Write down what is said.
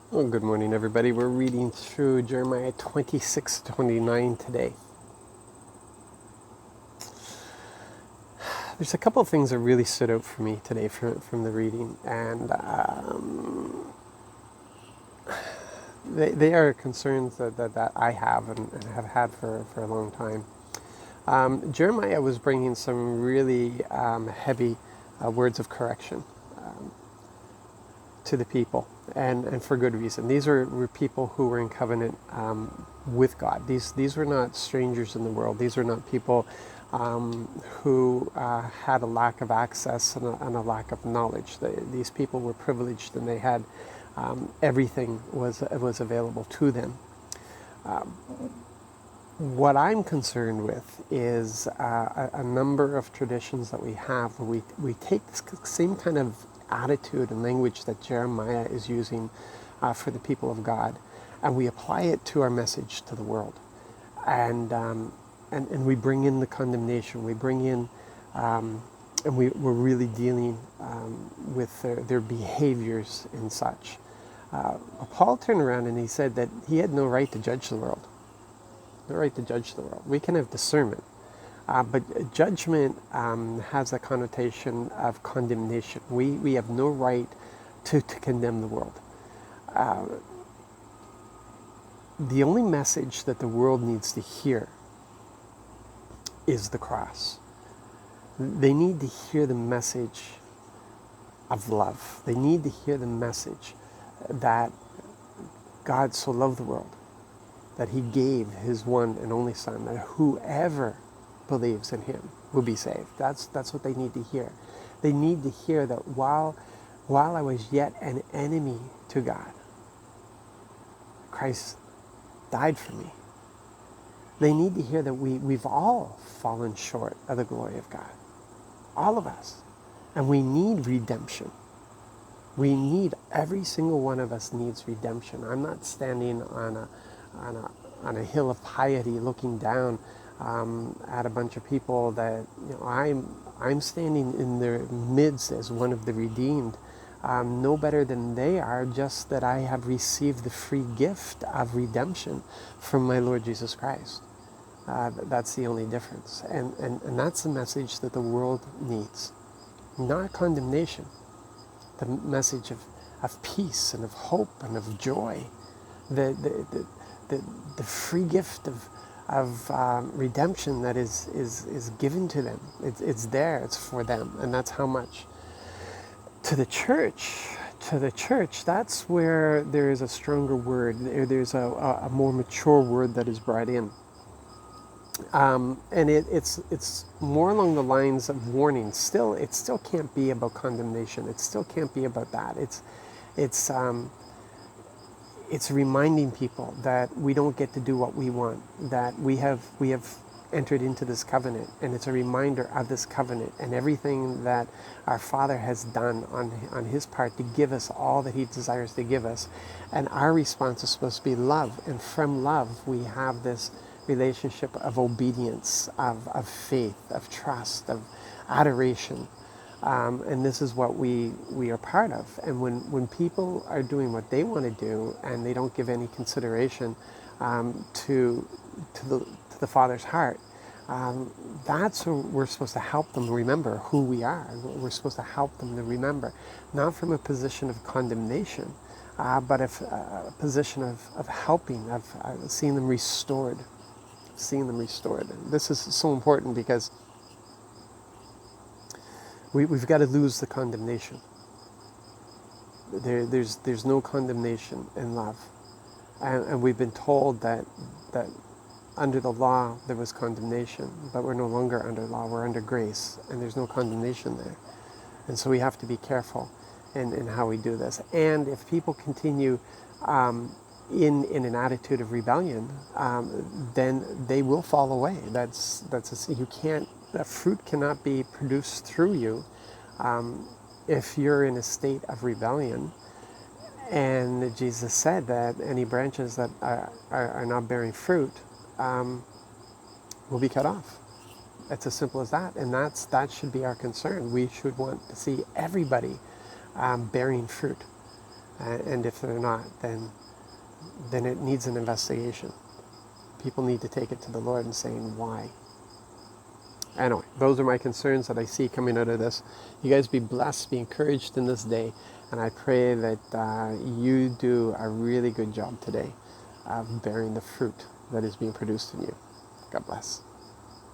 Well, good morning, everybody. We're reading through Jeremiah 26:29 today. There's a couple of things that really stood out for me today from the reading, and they are concerns that I have and have had for a long time. Jeremiah was bringing some really heavy words of correction to the people, and for good reason. These were people who were in covenant with God. These were not strangers in the world. These were not people who had a lack of access and a lack of knowledge. These people were privileged, and they had everything was available to them. What I'm concerned with is a number of traditions that we have where we take this same kind of attitude and language that Jeremiah is using for the people of God, and we apply it to our message to the world. And we bring in the condemnation, we bring in, and we're really dealing with their behaviors and such. Paul turned around and he said that he had no right to judge the world. No right to judge the world. We can have discernment, but judgment has a connotation of condemnation. We have no right to condemn the world. The only message that the world needs to hear is the cross. They need to hear the message of love. They need to hear the message that God so loved the world that he gave his one and only Son, that whoever believes in him will be saved. That's what they need to hear. They need to hear that while I was yet an enemy to God, Christ died for me. They need to hear that we've all fallen short of the glory of God. All of us. And we need redemption. Every single one of us needs redemption. I'm not standing on a hill of piety looking down at a bunch of people that, I'm standing in their midst as one of the redeemed. No better than they are, just that I have received the free gift of redemption from my Lord Jesus Christ. That's the only difference. And that's the message that the world needs. Not condemnation. The message of peace and of hope and of joy. The free gift of redemption that is given to them. It's there. It's for them. And that's how much. To the church, that's where there is a stronger word. There's a more mature word that is brought in. And it's more along the lines of warning. It still can't be about condemnation. It still can't be about that. It's reminding people that we don't get to do what we want. That we have entered into this covenant, and it's a reminder of this covenant and everything that our Father has done on his part to give us all that he desires to give us. And our response is supposed to be love, and from love we have this relationship of obedience, of faith, of trust, of adoration. And this is what we are part of. And when people are doing what they want to do and they don't give any consideration to the Father's heart, that's where we're supposed to help them remember who we are. We're supposed to help them to remember, not from a position of condemnation, but a position of helping, of seeing them restored. Seeing them restored. And this is so important because we've got to lose the condemnation. There's no condemnation in love. And we've been told that under the law there was condemnation, but we're no longer under law, we're under grace, and there's no condemnation there. And so we have to be careful in how we do this. And if people continue in an attitude of rebellion, then they will fall away. Fruit cannot be produced through you if you're in a state of rebellion. And Jesus said that any branches that are not bearing fruit will be cut off. It's as simple as that. And that should be our concern. We should want to see everybody bearing fruit. And if they're not, then it needs an investigation. People need to take it to the Lord and saying, why? Anyway, those are my concerns that I see coming out of this. You guys be blessed, be encouraged in this day, and I pray that you do a really good job today of bearing the fruit that is being produced in you. God bless.